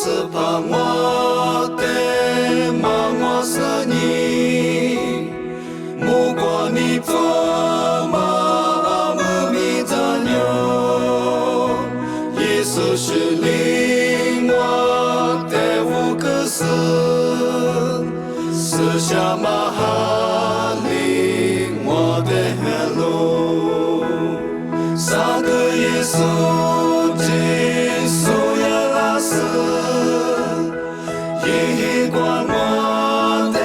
是盼我的梦我是你，目光你做梦不迷着牛，耶稣是领我的无可死，四下马哈领我的黑路，三个耶稣。一光我的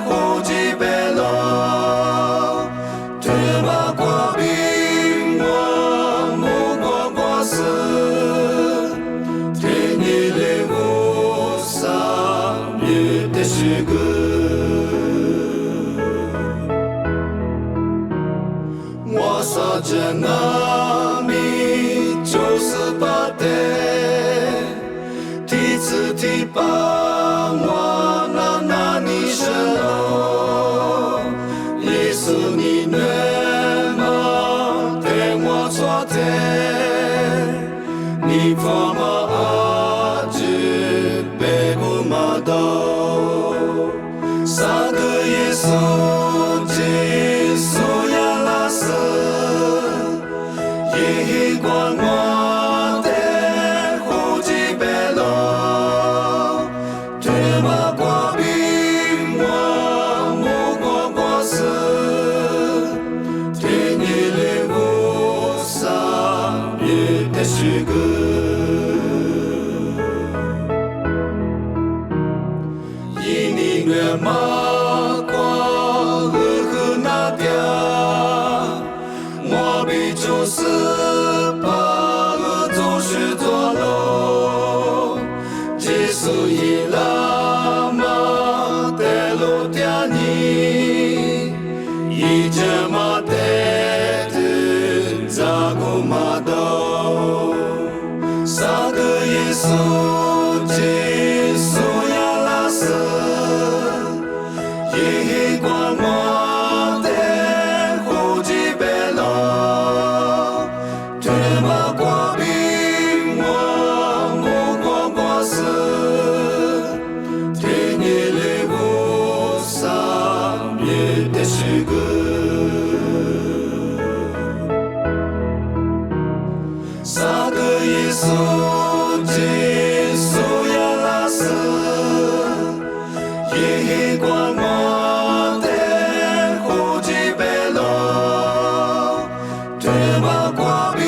呼吸被落，对马过冰我目光过死，天你领无上月的诗歌，我所见阿弥就是把的。提把我那你神哦，耶稣你能吗？对我做的，你放马阿只背不马刀，三个耶稣基督呀拉斯，一光我。诗歌，以你月马光和那点，我比就是把都是做喽，即使伊拉马的路点你，一直马的扎古马刀。三个耶稣，基督呀拉斯，一光我的呼吸被落，对马过冰我目光过死，天你领无上月的诗歌。三个耶稣，基督呀拉斯，一光我的呼吸被落，对马过冰。